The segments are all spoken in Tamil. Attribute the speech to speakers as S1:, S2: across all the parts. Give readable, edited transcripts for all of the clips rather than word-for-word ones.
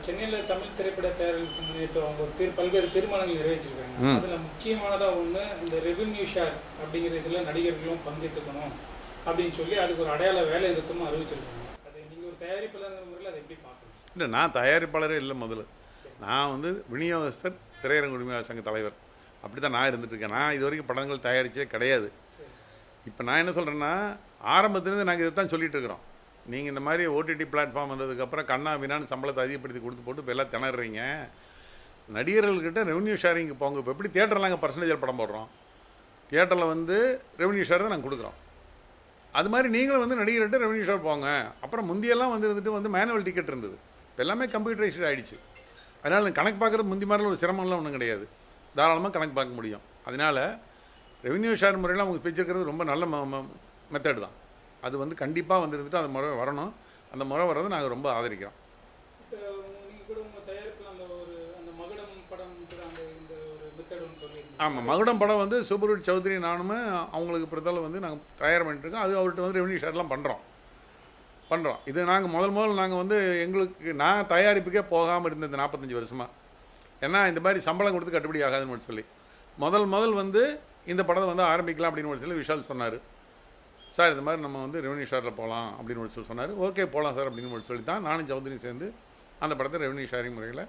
S1: சென்னையில் தமிழ் திரைப்பட தயாரிப்பு சங்கம் நேற்று அவங்க பல்வேறு தீர்மானங்கள் நிறைவேற்றிருக்காங்க. அதில் முக்கியமானதாக ஒன்று இந்த ரெவென்யூ ஷேர் அப்படிங்கிற இதில் நடிகர்களும் பங்கேற்றுக்கணும் அப்படின்னு சொல்லி அதுக்கு ஒரு அடையாள வேலை நிறுத்தமும் அறிவிச்சிருக்காங்க. அது நீங்கள் ஒரு தயாரிப்பாளர் முறையில் அதை எப்படி பார்க்கணும்?
S2: இல்லை, நான் தயாரிப்பாளரே இல்லை. முதல்ல நான் வந்து விநியோகஸ்தர், திரையரங்கு உரிமையாளர் சங்க தலைவர், அப்படி தான் நான் இருந்துகிட்ருக்கேன். நான் இது வரைக்கும் படங்கள் தயாரித்தே கிடையாது. இப்போ நான் என்ன சொல்கிறேன்னா, ஆரம்பத்துலேருந்து நாங்கள் இதை தான் சொல்லிகிட்டு இருக்கிறோம். நீங்கள் இந்த மாதிரி ஓடிடி பிளாட்ஃபார்ம் வந்ததுக்கப்புறம் கண்ணா வினான்னு சம்பளத்தை அதிகப்படுத்தி கொடுத்து போட்டு இப்போ எல்லாம் திணறீங்க. நடிகர்கள்கிட்ட ரெவன்யூ ஷேரிங்கு போங்க. இப்போ எப்படி தியேட்டரில் நாங்கள் பர்சன்டேஜ் படம் போடுறோம், தியேட்டரில் வந்து ரெவன்யூ ஷேர் தான் நாங்கள் கொடுக்குறோம். அது மாதிரி நீங்களும் வந்து நடிகர்கிட்ட ரெவன்யூ ஷேர் போங்க. அப்புறம் முந்தியெல்லாம் வந்து மேனுவல் டிக்கெட் இருந்தது. இப்போ எல்லாமே கம்ப்யூட்டரைஸ்டு ஆகிடுச்சு. அதனால் கணக்கு பார்க்குறது முந்தி மாதிரிலாம் ஒரு சிரமம்லாம் ஒன்றும் கிடையாது. தாராளமாக கணக்கு பார்க்க முடியும். அதனால் ரெவன்யூ ஷேர் முறையில் அவங்க பிரிச்சிருக்கிறது ரொம்ப நல்ல மெத்தட் தான். அது வந்து கண்டிப்பாக வந்துருந்துட்டு அந்த முறை வரணும். அந்த முறை வர்றதை நாங்கள் ரொம்ப ஆதரிக்கிறோம்.
S1: இப்போ நீங்கள் கூட உங்கள் தயாரிப்பில் அந்த மகுடம் படம் இந்த ஒரு மெத்தட் ஒன்று சொல்லியிருக்கீங்க.
S2: ஆமாம், மகுடம் படம் வந்து சூப்பர்வுட் சௌத்ரி நானும் அவங்களுக்கு பிறத்தால வந்து நாங்கள் தயார் பண்ணிட்டுருக்கோம். அது அவர்கிட்ட வந்து ரெவன்யூ ஷேர்லாம் பண்ணுறோம். இது நாங்கள் முதல் நாங்கள் வந்து எங்களுக்கு நான் தயாரிப்புக்கே போகாமல் இருந்தது 45 வருஷமாக. ஏன்னா இந்த மாதிரி சம்பளம் கொடுத்து கட்டுப்படி ஆகாதுன்னு சொல்லி முதல் வந்து இந்த படத்தை வந்து ஆரம்பிக்கலாம் அப்படின்னு சொல்லி விஷால் சொன்னார். சார் இந்த மாதிரி நம்ம வந்து ரெவன்யூ ஷேரில் போகலாம் அப்படின்னு சொல்லி சொன்னார். ஓகே போகலாம் சார் அப்படின்னு சொல்லி தான் நானும் சௌத்ரி சேர்ந்து அந்த படத்தை ரெவன்யூ ஷேரிங் முறையில்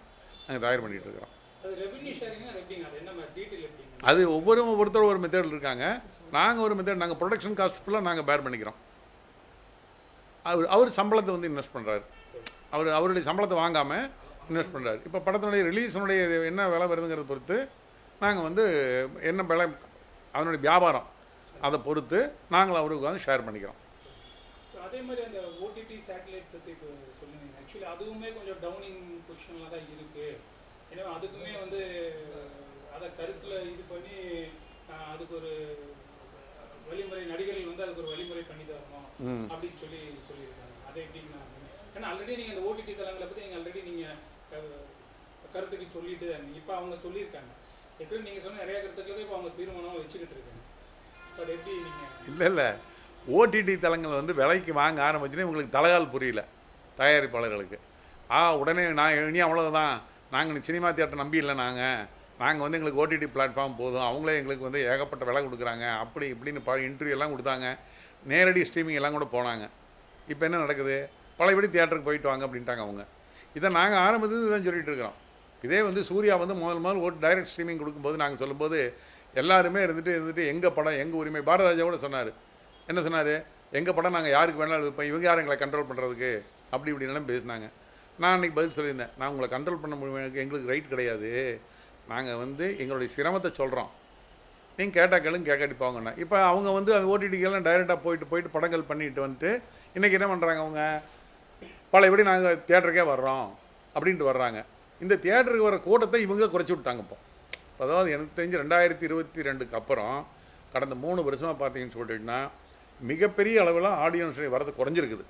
S2: நாங்கள் தயார் பண்ணிகிட்டு இருக்கிறோம். அது ஒவ்வொருத்தரும் ஒரு மெத்தட் இருக்காங்க. நாங்கள் ஒரு மெத்தட், நாங்கள் ப்ரொடக்ஷன் காஸ்ட் ஃபுல்லாக நாங்கள் பேர் பண்ணிக்கிறோம். அவர் சம்பளத்தை வந்து இன்வெஸ்ட் பண்ணுறாரு. அவருடைய சம்பளத்தை வாங்காமல் இன்வெஸ்ட் பண்ணுறாரு. இப்போ படத்தினுடைய ரிலீஸினுடைய என்ன விலை வருதுங்கிறத பொறுத்து நாங்கள் வந்து என்ன விலை அதனுடைய வியாபாரம் அதை பொறுத்து நாங்கள் அவருக்கு வந்து ஷேர் பண்ணிக்கிறோம்.
S1: அதே மாதிரி அந்த ஓடிடி சேட்டலைட் பற்றி இப்போ சொல்லுங்க. ஆக்சுவலி அதுவுமே கொஞ்சம் டவுனிங் பொசிஷனில் தான் இருக்குது. ஏன்னா அதுக்குமே வந்து அதை கருத்தில் இது பண்ணி அதுக்கு ஒரு வழிமுறை, நடிகர்கள் வந்து அதுக்கு ஒரு வழிமுறை பண்ணி தரணும் அப்படின்னு சொல்லியிருக்காங்க. அதை எப்படின்னா, ஏன்னா ஆல்ரெடி நீங்கள் அந்த ஓடிடி தளங்களை பற்றி நீங்கள் ஆல்ரெடி நீங்கள் கருத்துக்கள் சொல்லிட்டு தான் இருந்தீங்க. இப்போ அவங்க சொல்லியிருக்காங்க. எப்படி நீங்கள் சொன்ன நிறைய கருத்துக்களை இப்போ அவங்க தீர்மானம் வச்சுக்கிட்டு இருக்காங்க. அது எப்படி நீங்கள்
S2: இல்லை ஓடிடி தளங்கள் வந்து விலைக்கு வாங்க ஆரம்பிச்சுன்னா உங்களுக்கு தலைகால் புரியல தயாரிப்பாளர்களுக்கு. உடனே நான் இனி அவ்வளோதான், நாங்கள் சினிமா தியேட்டர் நம்பி இல்லை, நாங்கள் வந்து எங்களுக்கு ஓடிடி பிளாட்ஃபார்ம் போதும், அவங்களே எங்களுக்கு வந்து ஏகப்பட்ட விலை கொடுக்குறாங்க அப்படி இப்படின்னு இன்டர்வியூ எல்லாம் கொடுத்தாங்க. நேரடி ஸ்ட்ரீமிங் எல்லாம் கூட போனாங்க. இப்போ என்ன நடக்குது, பழையபடி தியேட்டருக்கு போயிட்டு வாங்க அப்படின்ட்டாங்க அவங்க. இதை நாங்கள் ஆரம்பத்துலேருந்து இதான் சொல்லிகிட்டு இருக்கிறோம். இதே வந்து சூர்யா வந்து முதல் டைரக்ட் ஸ்ட்ரீமிங் கொடுக்கும்போது நாங்கள் சொல்லும்போது எல்லாருமே இருந்துட்டு எங்கள் படம் எங்கள் உரிமை. பாரதராஜா கூட சொன்னார். என்ன சொன்னார், எங்கள் படம் நாங்கள் யாருக்கு வேணாலும் வைப்போம், இவங்க யாரும் எங்களை கண்ட்ரோல் பண்ணுறதுக்கு அப்படி இப்படின்லாம் பேசினாங்க. நான் அன்றைக்கி பதில் சொல்லியிருந்தேன், நான் உங்களை கண்ட்ரோல் பண்ண முடியும், எங்களுக்கு ரைட் கிடையாது. நாங்கள் வந்து எங்களுடைய சிரமத்தை சொல்கிறோம், நீங்கள் கேட்டால் கேளுங்க, கேட்காட்டி போங்கண்ணா. இப்போ அவங்க வந்து அந்த ஓடிடிக்கெல்லாம் டைரெக்டாக போயிட்டு படங்கள் பண்ணிட்டு வந்துட்டு இன்றைக்கி என்ன பண்ணுறாங்க, அவங்க பழையபடி நாங்கள் தியேட்டருக்கே வர்றோம் அப்படின்ட்டு வர்றாங்க. இந்த தியேட்டருக்கு வர கூட்டத்தை இவங்க குறைச்சி விட்டாங்க. இப்போ அதாவது எனக்கு தெரிஞ்சு 2022க்கு அப்புறம் கடந்த 3 வருஷமாக பார்த்தீங்கன்னு சொல்லிட்டுன்னா மிகப்பெரிய அளவில் ஆடியன்ஸ் வரது குறைஞ்சிருக்குது.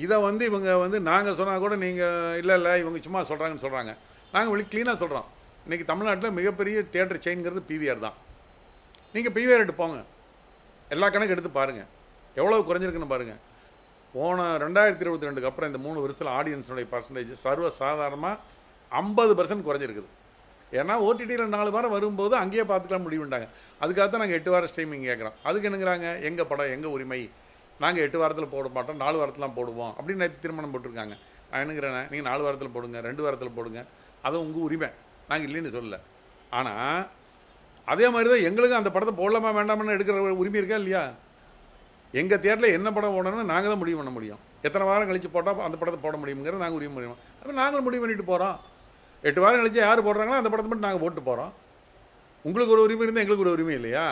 S2: இதை வந்து இவங்க வந்து நாங்கள் சொன்னால் கூட நீங்கள் இல்லை இவங்க சும்மா சொல்கிறாங்கன்னு சொல்கிறாங்க. நாங்கள் வெளியே க்ளீனாக சொல்கிறோம். இன்றைக்கி தமிழ்நாட்டில் மிகப்பெரிய தியேட்டர் செயின்கிறது பிவிஆர் தான். நீங்கள் பிவிஆர் எடுத்து போங்க, எல்லா கணக்கு எடுத்து பாருங்கள், எவ்வளோ குறைஞ்சிருக்குன்னு பாருங்கள். போன 2022க்கு அப்புறம் இந்த 3 வருஷத்தில் ஆடியன்ஸுடைய பர்சன்டேஜ் சர்வசாதாரணமாக 50% குறைஞ்சிருக்குது. ஏன்னா ஓடிடியில் 4 வாரம் வரும்போது அங்கேயே பார்த்துக்கலாம் முடிவுண்டாங்க. அதுக்காக தான் நாங்கள் 8 வாரம் ஸ்ட்ரீமிங் கேட்குறோம். அதுக்கு என்னங்கிறாங்க, எங்கள் படம் எங்கள் உரிமை, நாங்கள் 8 வாரத்தில் போட மாட்டோம், 4 வாரத்துலாம் போடுவோம் அப்படின்னு தீர்மானம் போட்டிருக்காங்க. நான் என்னங்கிறேன், நீங்கள் 4 வாரத்தில் போடுங்க, 2 வாரத்தில் போடுங்க, அது உங்கள் உரிமை, நாங்கள் இல்லைன்னு சொல்லலை. ஆனால் அதே மாதிரி தான் எங்களுக்கும் அந்த படத்தை போடலாமா வேண்டாமான்னு எடுக்கிற உரிமை இருக்கா இல்லையா? எங்கள் தியேட்டரில் என்ன படம் போடணும்னு நாங்கள் தான் முடிவு பண்ண முடியும். எத்தனை வாரம் கழித்து போட்டால் அந்த படத்தை போட முடியுங்கிறத நாங்கள் உரிமை முடியும். அப்போ நாங்களும் முடிவு பண்ணிட்டு போகிறோம். 8 வாரம் கழிச்சு யார் போடுறாங்களோ அந்த படத்தை மட்டும் நாங்கள் போட்டு போகிறோம். உங்களுக்கு ஒரு உரிமை இருந்தால் எங்களுக்கு ஒரு உரிமை இல்லையா?